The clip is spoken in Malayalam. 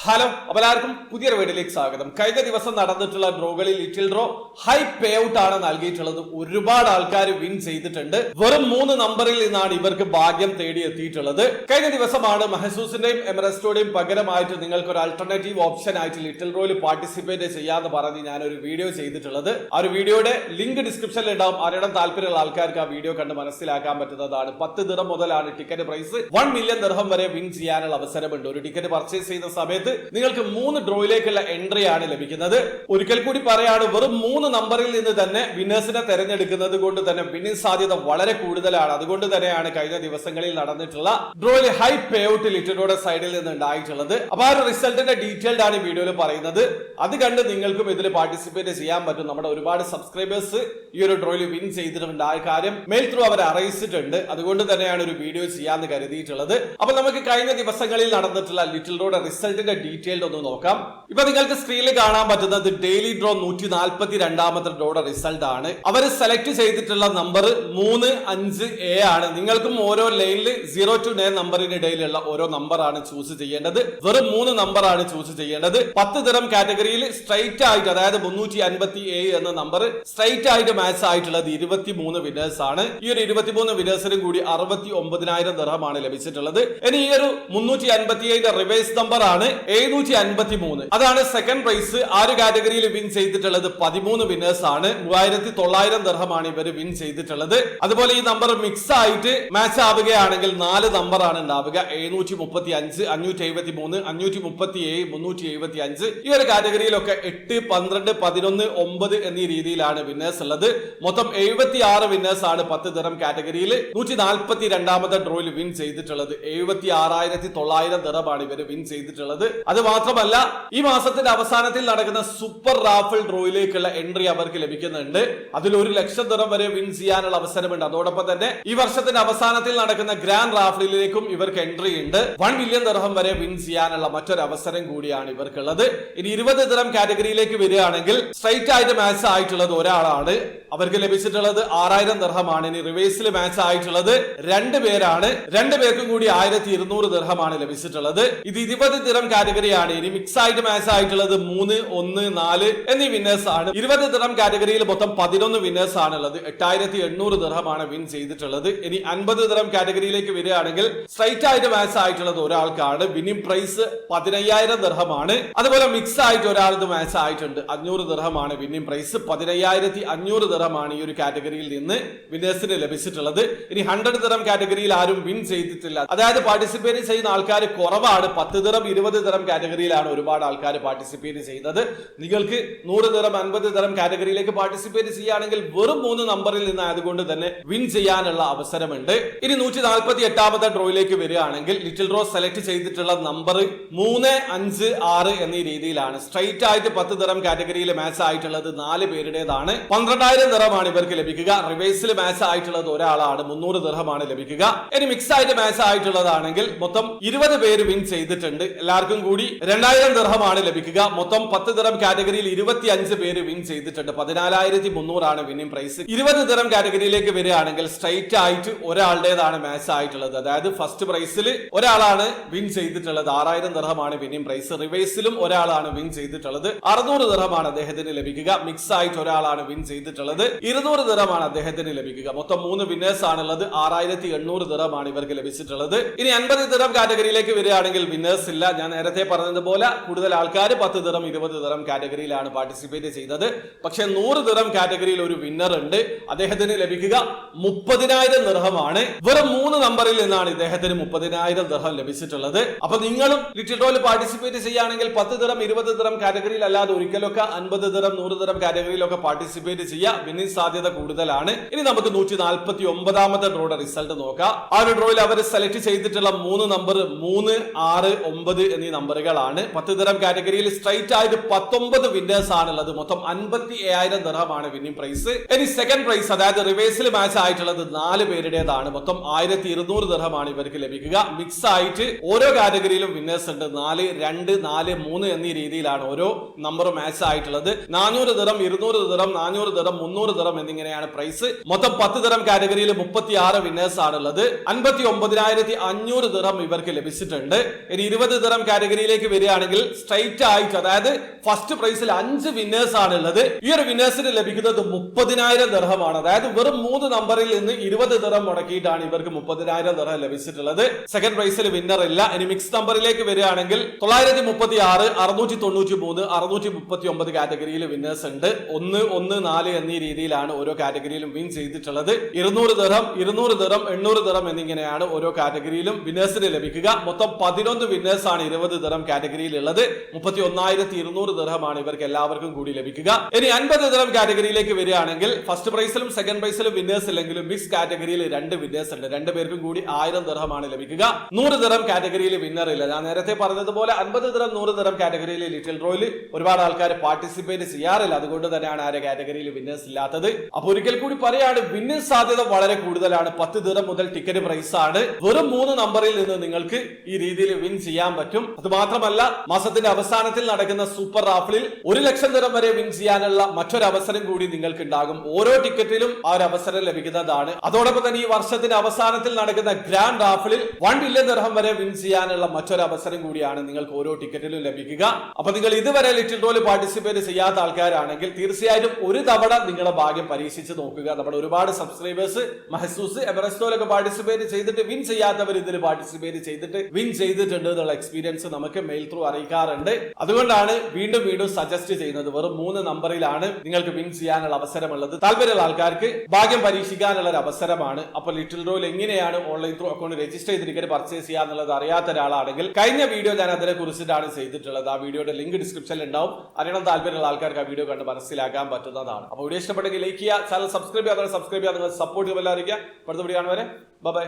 ഹലോ, അപ്പോൾ എല്ലാവർക്കും പുതിയൊരു വീഡിയോയിലേക്ക് സ്വാഗതം. കഴിഞ്ഞ ദിവസം നടന്നിട്ടുള്ള ഡ്രോകളിൽ little draw high payout ആണ് നൽകിയിട്ടുള്ളത്. ഒരുപാട് ആൾക്കാർ വിൻ ചെയ്തിട്ടുണ്ട്. വെറും 3 നമ്പറിൽ നിന്നാണ് ഇവർക്ക് ഭാഗ്യം തേടി എത്തിയിട്ടുള്ളത്. കഴിഞ്ഞ ദിവസമാണ് മഹസൂസിന്റെയും എമറസ്റ്റോടെയും പകരമായിട്ട് നിങ്ങൾക്ക് ഒരു ആൾട്ടർനേറ്റീവ് ഓപ്ഷൻ ആയിട്ട് ലിറ്റിൽ ഡ്രോയിൽ പാർട്ടിസിപ്പേറ്റ് ചെയ്യാന്ന് പറഞ്ഞ് ഞാനൊരു വീഡിയോ ചെയ്തിട്ടുള്ളത്. ആ ഒരു വീഡിയോയുടെ ലിങ്ക് ഡിസ്ക്രിപ്ഷനിൽ ഉണ്ടാവും. അറിയണം താല്പര്യമുള്ള ആൾക്കാർക്ക് ആ വീഡിയോ കണ്ട് മനസ്സിലാക്കാൻ പറ്റുന്നതാണ്. 10 ദിർഹം മുതലാണ് ടിക്കറ്റ് പ്രൈസ്. 1 മില്യൺ ദിർഹം വരെ വിൻ ചെയ്യാനുള്ള അവസരമുണ്ട്. ഒരു ടിക്കറ്റ് പർച്ചേസ് ചെയ്യുന്ന സമയത്ത് നിങ്ങൾക്ക് 3 ഡ്രോയിലേക്കുള്ള എൻട്രി ആണ് ലഭിക്കുന്നത്. ഒരിക്കൽ കൂടി പറയാണ്, വെറും 3 നമ്പറിൽ നിന്ന് തന്നെ വിന്നേഴ്സിനെ തെരഞ്ഞെടുക്കുന്നത് കൊണ്ട് തന്നെ വിന്നിംഗ് സാധ്യത വളരെ കൂടുതലാണ്. അതുകൊണ്ട് തന്നെയാണ് കഴിഞ്ഞ ദിവസങ്ങളിൽ നടന്നിട്ടുള്ള ഡ്രോയിൽ ഹൈ പേ ഔട്ട് ലിറ്റിലോയുടെ സൈഡിൽ നിന്ന് ഉണ്ടായിട്ടുള്ളത്. അപ്പൊ ആ ഒരു റിസൾട്ടിന്റെ ഡീറ്റെയിൽഡ് ആണ് ഈ വീഡിയോയിൽ പറയുന്നത്. അത് കണ്ട് നിങ്ങൾക്കും ഇതിൽ പാർട്ടിസിപ്പേറ്റ് ചെയ്യാൻ പറ്റും. നമ്മുടെ ഒരുപാട് സബ്സ്ക്രൈബേഴ്സ് ഈ ഒരു ഡ്രോയിൽ വിൻ ചെയ്തിട്ടുണ്ട്. ആ കാര്യം മെയിൽ ത്രൂ അവർ അറിയിച്ചിട്ടുണ്ട്. അതുകൊണ്ട് തന്നെയാണ് ഒരു വീഡിയോ ചെയ്യാന്ന് കരുതിയിട്ടുള്ളത്. അപ്പൊ നമുക്ക് കഴിഞ്ഞ ദിവസങ്ങളിൽ നടന്നിട്ടുള്ള ലിറ്റിൽ ഡ്രോയുടെ റിസൾട്ടിന്റെ ഡീറ്റെയിൽഡ് ഒന്ന് നോക്കാം. ഇപ്പൊ നിങ്ങൾക്ക് സ്ക്രീനിൽ കാണാൻ പറ്റുന്നത് ഡെയിലി ഡ്രോ 142ാമത്തെ ഡ്രോയുടെ റിസൾട്ട് ആണ്. അവർ സെലക്ട് ചെയ്തിട്ടുള്ള നമ്പർ 3, 5, A ആണ്. നിങ്ങൾക്കും ഓരോ ലൈനിൽ 0 to 9 നമ്പറിനിടയിലുള്ള ഓരോ നമ്പറാണ് ചൂസ് ചെയ്യേണ്ടത്. വെറും 3 നമ്പറാണ് ചൂസ് ചെയ്യേണ്ടത്. 10 ദിർഹം കാറ്റഗറിയിൽ സ്ട്രൈറ്റ് ആയിട്ട്, അതായത് 357 എന്ന നമ്പർ സ്ട്രൈറ്റ് ആയിട്ട് മാച്ച് ആയിട്ടുള്ളത് 23 വിന്നേഴ്സ് ആണ്. ഈ ഒരു 23 വിന്നേഴ്സിനും കൂടി 69,000 ദിർഹമാണ് ലഭിച്ചിട്ടുള്ളത്. ഇനി ഈ ഒരു 357 റിവേഴ്സ് നമ്പർ ആണ് 753. അതാണ് സെക്കൻഡ് പ്രൈസ്. ആ ഒരു കാറ്റഗറിയിൽ വിൻ ചെയ്തിട്ടുള്ളത് 13 വിന്നേഴ്സ് ആണ്. 3,900 ദിർഹമാണ് ഇവർ വിൻ ചെയ്തിട്ടുള്ളത്. അതുപോലെ ഈ നമ്പർ മിക്സ് ആയിട്ട് മാച്ച് ആവുകയാണെങ്കിൽ 4 നമ്പറാണ് ഉണ്ടാവുക. 735, 573, 537, 375. ഈ ഒരു കാറ്റഗറിയിലൊക്കെ 8, 12, 11, 9 എന്നീ രീതിയിലാണ് വിന്നേഴ്സ് ഉള്ളത്. മൊത്തം 76 വിന്നേഴ്സ് ആണ് 10 ദിർഹം കാറ്റഗറിയിൽ 142ാമത്തെ ഡ്രോയിൽ വിൻ ചെയ്തിട്ടുള്ളത്. 76,900 ദിർഹമാണ് ഇവർ വിൻ ചെയ്തിട്ടുള്ളത്. അത് മാത്രമല്ല, ഈ മാസത്തിന്റെ അവസാനത്തിൽ നടക്കുന്ന സൂപ്പർ റാഫിൾ ഡ്രോയിലേക്കുള്ള എൻട്രി അവർക്ക് ലഭിക്കുന്നുണ്ട്. അതിൽ 1 ലക്ഷം ദിർഹം വരെ വിൻ ചെയ്യാനുള്ള അവസരമുണ്ട്. അതോടൊപ്പം തന്നെ ഈ വർഷത്തിന്റെ അവസാനത്തിൽ നടക്കുന്ന ഗ്രാൻഡ് റാഫിളിലേക്കും ഇവർക്ക് എൻട്രി ഉണ്ട്. 1 മില്യൺ ദിർഹം വരെ വിൻ ചെയ്യാനുള്ള മറ്റൊരു അവസരം കൂടിയാണ് ഇവർക്കുള്ളത്. ഇനി 20 ദിർഹം കാറ്റഗറിയിലേക്ക് വരികയാണെങ്കിൽ സ്ട്രൈറ്റ് ആയിട്ട് മാച്ച് ആയിട്ടുള്ളത് ഒരാളാണ്. അവർക്ക് ലഭിച്ചിട്ടുള്ളത് 6,000 ദിർഹമാണ്. ഇനി റിവേഴ്സിൽ മാച്ച് ആയിട്ടുള്ളത് 2 പേരാണ്. 2 പേർക്കും കൂടി 1,200 ദിർഹമാണ് ലഭിച്ചിട്ടുള്ളത്. ഇത് 20 ദിർഹം കാറ്റഗറിയാണ്. ഇനി മിക്സ് ആയിട്ട് മാച്ച് ആയിട്ടുള്ളത് 3, 1, 4 എന്നീ വിന്നേഴ്സ് ആണ്. 20 ദിർഹം കാറ്റഗറിയിൽ മൊത്തം 11 വിന്നേഴ്സ് ആണുള്ളത്. 8,800 ദിർഹമാണ് വിൻ ചെയ്തിട്ടുള്ളത്. ഇനി 50 ദിർഹം കാറ്റഗറിയിലേക്ക് വരികയാണെങ്കിൽ സ്ട്രൈറ്റ് ആയിട്ട് മാച്ച് ആയിട്ടുള്ളത് ഒരാൾക്കാണ്. Winning price 15,000 ദിർഹമാണ്. അതുപോലെ മിക്സ് ആയിട്ട് ഒരാൾക്ക് മാച്ച് ആയിട്ടുണ്ട്. 500 ദിർഹമാണ് വിന്നിംഗ് പ്രൈസ്. 15,500 ദിർഹമാണ് ഈ ഒരു കാറ്റഗറിയിൽ നിന്ന് വിന്നേഴ്സിന് ലഭിച്ചിട്ടുള്ളത്. ഇനി 100 ദിർഹം കാറ്റഗറിയിൽ ആരും വിൻ ചെയ്തിട്ടില്ല. അതായത് പാർട്ടിസിപ്പേറ്റ് ചെയ്യുന്ന ആൾക്കാർ കുറവാണ്. 10 ദിർഹം, 20 ദിർഹം കാറ്റഗറിയിലാണ് ഒരുപാട് ആൾക്കാർ പാർട്ടിസിപ്പേറ്റ് ചെയ്യുന്നത്. നിങ്ങൾക്ക് 100 ദിർഹം, 50 ദിർഹം കാറ്റഗറിയിലേക്ക് പാർട്ടിസിപ്പേറ്റ് ചെയ്യുകയാണെങ്കിൽ വെറും 3 നമ്പറിൽ നിന്ന് ആയതുകൊണ്ട് തന്നെ വിൻ ചെയ്യാനുള്ള അവസരമുണ്ട്. ഇനി 148ാമത്തെ ഡ്രോയിലേക്ക് വരികയാണെങ്കിൽ ലിറ്റിൽ ഡ്രോ സെലക്ട് ചെയ്തിട്ടുള്ള നമ്പർ 3, 5, 6 എന്നീ രീതിയിലാണ്. സ്ട്രൈറ്റ് ആയിട്ട് 10 ദിർഹം കാറ്റഗറിയിൽ മാച്ച് ആയിട്ടുള്ളത് 4 പേരുടേതാണ്. 12,000 ദിർഹമാണ് ഇവർക്ക് ലഭിക്കുക. റിവേഴ്സിൽ മാച്ച് ആയിട്ടുള്ളത് ഒരാളാണ്. 300 ദിർഹമാണ് ലഭിക്കുക. ഇനി മിക്സ് ആയിട്ട് മാച്ച് ആയിട്ടുള്ളതാണെങ്കിൽ മൊത്തം 20 പേര് വിൻ ചെയ്തിട്ടുണ്ട്. എല്ലാവർക്കും കൂടി 2,000 ദിർഹമാണ് ലഭിക്കുക. മൊത്തം 10 ദിർഹം കാറ്റഗറിയിൽ 25 പേര് വിൻ ചെയ്തിട്ടുണ്ട്. 14,300 ആണ് വിന്നിംഗ് പ്രൈസ്. 20 ദിർഹം കാറ്റഗറിയിലേക്ക് വരികയാണെങ്കിൽ സ്ട്രൈറ്റ് ആയിട്ട് ഒരാളുടേതാണ് മാച്ച് ആയിട്ടുള്ളത്. അതായത് ഫസ്റ്റ് പ്രൈസിൽ ഒരാളാണ് വിൻ ചെയ്തിട്ടുള്ളത്. 6,000 ദിർഹമാണ് വിന്നിംഗ് പ്രൈസ്. റിവേഴ്സിലും ഒരാളാണ് വിൻ ചെയ്തിട്ടുള്ളത്. 600 ദിർഹമാണ് അദ്ദേഹത്തിന് ലഭിക്കുക. മിക്സ് ആയിട്ട് ഒരാളാണ് വിൻ ചെയ്തിട്ടുള്ളത്. 200 ദിർഹമാണ് അദ്ദേഹത്തിന് ലഭിക്കുക. മൊത്തം 3 വിന്നേഴ്സ് ആണുള്ളത്. 6,800 ദിർഹമാണ് ഇവർക്ക് ലഭിച്ചിട്ടുള്ളത്. ഇനി 50 ദിർഹം കാറ്റഗറിയിലേക്ക് വരികയാണെങ്കിൽ വിന്നേഴ്സ് ഇല്ല. ഞാൻ നേരത്തെ പറഞ്ഞതുപോലെ കൂടുതൽ ആൾക്കാർ 10 ദിർഹം, 20 ദിർഹം കാറ്റഗറിയിലാണ് പാർട്ടിസിപ്പേറ്റ് ചെയ്തത്. പക്ഷെ 100 ദിർഹം കാറ്റഗറിയിൽ ഒരു വിന്നർ ഉണ്ട്. അദ്ദേഹത്തിന് ലഭിക്കുക 30,000 ദിർഹമാണ്. വെറും 3 നമ്പറിൽ നിന്നാണ് ഇദ്ദേഹത്തിന് 30,000 ദിർഹം ലഭിച്ചിട്ടുള്ളത്. അപ്പൊ നിങ്ങളും ലിറ്റിൽ ഡ്രോയിൽ പാർട്ടിസിപ്പേറ്റ് ചെയ്യുകയാണെങ്കിൽ 10 ദിർഹം, 20 ദിർഹം കാറ്റഗറിയിൽ അല്ലാതെ ഒരിക്കലൊക്കെ 50 ദിർഹം, 100 ദിർഹം കാറ്റഗറിയിലൊക്കെ പാർട്ടിസിപ്പേറ്റ് ചെയ്യുക. വിന്നിംഗ് സാധ്യത കൂടുതലാണ്. ഇനി നമുക്ക് 149ാമത്തെ ഡ്രോയുടെ റിസൾട്ട് നോക്കാം. ആ ഒരു ഡ്രോയിൽ അവർ സെലക്ട് ചെയ്തിട്ടുള്ള 3 നമ്പർ 3, 6, 9 എന്നീ നമ്പറുകളാണ്. 10 ദിർഹം കാറ്റഗറിയിൽ സ്ട്രൈറ്റ് ആയിട്ട് 19 വിന്നേഴ്സ് ആണുള്ളത്. മൊത്തം 57,000 ദിർഹമാണ് വിന്നിംഗ് പ്രൈസ്. ഇനി സെക്കൻഡ് പ്രൈസ്, അതായത് റിവേഴ്സിൽ മാച്ച് ആയിട്ടുള്ളത് 4 പേരുടേതാണ്. മൊത്തം 1,200 ദിർഹമാണ് ഇവർക്ക് ലഭിക്കുക. മിക്സ് ആയിട്ട് ഓരോ കാറ്റഗറിയിലും വിന്നേഴ്സ് ഉണ്ട്. 4, 2, 4, 3 എന്നീ രീതിയിലാണ് ഓരോ നമ്പർ മാച്ച് ആയിട്ടുള്ളത്. 400 ദിർഹം, 200 ദിർഹം, 400 ദിർഹം, 300 ദിർഹം എന്നിങ്ങനെയാണ് പ്രൈസ്. മൊത്തം 10 ദിർഹം കാറ്റഗറിയിൽ 36 വിന്നേഴ്സ് ആണുള്ളത്. 59,500 ദിർഹം ഇവർക്ക് ലഭിച്ചിട്ടുണ്ട്. ഇനി 20 ദിർഹം കാറ്റഗറി കാറ്റഗറിയിലേക്ക് വരികയാണെങ്കിൽ സ്ട്രൈറ്റ് ആയിട്ട്, അതായത് ഫസ്റ്റ് പ്രൈസിൽ 5 വിന്നേഴ്സ് ആണ് ഉള്ളത്. ഈ ഒരു വിന്നേഴ്സിന് ലഭിക്കുന്നത് 30,000 ദിർഹമാണ്. അതായത് വെറും 3 നമ്പറിൽ നിന്ന് 20 ദിർഹം മുടക്കിയിട്ടാണ് ഇവർക്ക് 30,000 ദിർഹം ലഭിച്ചിട്ടുള്ളത്. സെക്കൻഡ് പ്രൈസിൽ വിന്നർ ഇല്ല. ഇനി മിക്സ് നമ്പറിലേക്ക് വരികയാണെങ്കിൽ 936, 693, 639 കാറ്റഗറിയിൽ വിന്നേഴ്സ് ഉണ്ട്. 1, 1, 4 എന്നീ രീതിയിലാണ് ഓരോ കാറ്റഗറിയിലും വിൻ ചെയ്തിട്ടുള്ളത്. 200 ദിർഹം, 200 ദിർഹം, 800 ദിർഹം എന്നിങ്ങനെയാണ് ഓരോ കാറ്റഗറിയിലും വിന്നേഴ്സിന് ലഭിക്കുക. മൊത്തം 11 വിന്നേഴ്സ് ആണ് 20 ദിർഹം കാറ്റഗറിയിൽ ഉള്ളത്. 31,200 ദിർഹമാണ് ഇവർക്ക് എല്ലാവർക്കും കൂടി ലഭിക്കുക. ഇനി 50 ദിർഹം കാറ്റഗറിയിലേക്ക് വരികയാണെങ്കിൽ ഫസ്റ്റ് പ്രൈസിലും സെക്കൻഡ് പ്രൈസിലും വിന്നേഴ്സ് ഇല്ലെങ്കിലും മിക്സ് കാറ്റഗറിയിൽ 2 വിന്നേഴ്സ് ഉണ്ട്. 2 പേർക്കും കൂടി 1000 ദിർഹമാണ് ലഭിക്കുക. 100 ദിർഹം കാറ്റഗറിയിൽ വിന്നർ ഇല്ല. ഞാൻ നേരത്തെ പറഞ്ഞതുപോലെ 50 ദിർഹം, 100 ദിർഹം കാറ്റഗറിയിൽ ലിറ്റിൽ ഡ്രോയിൽ ഒരുപാട് ആൾക്കാർ പാർട്ടിസിപ്പേറ്റ് ചെയ്യാറില്ല. അതുകൊണ്ട് തന്നെയാണ് ആ കാറ്റഗറിയിൽ വിന്നേഴ്സ് ഇല്ലാത്തത്. അപ്പൊ ഒരിക്കൽ കൂടി പറയാണ്, വിന്നിംഗ് സാധ്യത വളരെ കൂടുതലാണ്. 10 ദിർഹം മുതൽ ടിക്കറ്റ് പ്രൈസ് ആണ്. വെറും 3 നമ്പറിൽ നിന്ന് നിങ്ങൾക്ക് ഈ രീതിയിൽ വിൻ ചെയ്യാൻ പറ്റും. അത് മാത്രമല്ല, മാസത്തിന്റെ അവസാനത്തിൽ നടക്കുന്ന സൂപ്പർ റാഫിളിൽ 1 ലക്ഷം ദിർഹം വരെ വിൻ ചെയ്യാനുള്ള മറ്റൊരു അവസരം കൂടി നിങ്ങൾക്ക് ഉണ്ടാകും. ഓരോ ടിക്കറ്റിലും ആ ഒരു അവസരം ലഭിക്കുന്നതാണ്. അതോടൊപ്പം തന്നെ ഈ വർഷത്തിന്റെ അവസാനത്തിൽ നടക്കുന്ന ഗ്രാൻഡ് റാഫിളിൽ 1 ബില്യൺ ദിർഹം വരെ വിൻ ചെയ്യാനുള്ള മറ്റൊരു അവസരം കൂടിയാണ് നിങ്ങൾക്ക് ഓരോ ടിക്കറ്റിലും ലഭിക്കുക. അപ്പൊ നിങ്ങൾ ഇതുവരെ ലിറ്റിൽ ഡ്രോയിൽ പാർട്ടിസിപ്പേറ്റ് ചെയ്യാത്ത ആൾക്കാരാണെങ്കിൽ തീർച്ചയായിട്ടും ഒരു തവണ നിങ്ങളുടെ ഭാഗ്യം പരീക്ഷിച്ച് നോക്കുക. നമ്മുടെ ഒരുപാട് സബ്സ്ക്രൈബേഴ്സ് മഹസൂസ്, എവറസ്റ്റോയിലൊക്കെ പാർട്ടിസിപ്പേറ്റ് ചെയ്തിട്ട് വിൻ ചെയ്യാത്തവർ ഇതിൽ പാർട്ടിസിപ്പേറ്റ് ചെയ്തിട്ട് വിൻ ചെയ്തിട്ടുണ്ട് എന്നുള്ള എക്സ്പീരിയൻസ് നമുക്ക് മെയിൽ ത്രൂ അറിയിക്കാറുണ്ട്. അതുകൊണ്ടാണ് വീണ്ടും വീണ്ടും സജസ്റ്റ് ചെയ്യുന്നത്. വെറും 3 നമ്പറിലാണ് നിങ്ങൾക്ക് വിൻ ചെയ്യാനുള്ള അവസരമുള്ളത്. താല്പര്യമുള്ള ആൾക്കാർക്ക് ഭാഗ്യം പരീക്ഷിക്കാനുള്ള ഒരു അവസരമാണ്. അപ്പൊ ലിറ്റിൽ ഡ്രോയിൽ എങ്ങനെയാണ് ഓൺലൈൻ ത്രൂ അക്കൗണ്ട് രജിസ്റ്റർ ചെയ്ത് ടിക്കറ്റ് പർച്ചേസ് ചെയ്യാന്നുള്ളത് അറിയാത്ത ഒരാളാണെങ്കിൽ കഴിഞ്ഞ വീഡിയോ ഞാൻ അതിനെ കുറിച്ചിട്ടാണ് ചെയ്തിട്ടുള്ളത്. ആ വീഡിയോയുടെ ലിങ്ക് ഡിസ്ക്രിപ്ഷനിൽ ഉണ്ടാവും. അറിയണം താല്പര്യമുള്ള ആൾക്കാർക്ക് ആ വീഡിയോ കണ്ട് മനസ്സിലാക്കാൻ പറ്റുന്നതാണ്. അപ്പോൾ വീഡിയോ ഇഷ്ടപ്പെട്ടെങ്കിൽ ലൈക്ക് ചെയ്യുക, ചാനൽ സബ്സ്ക്രൈബ് ചെയ്യാതെ സബ്സ്ക്രൈബ് ചെയ്യാതെ സപ്പോർട്ട് ചെയ്യാൻ. അടുത്ത വീഡിയോ കാണുവരെ ബൈ.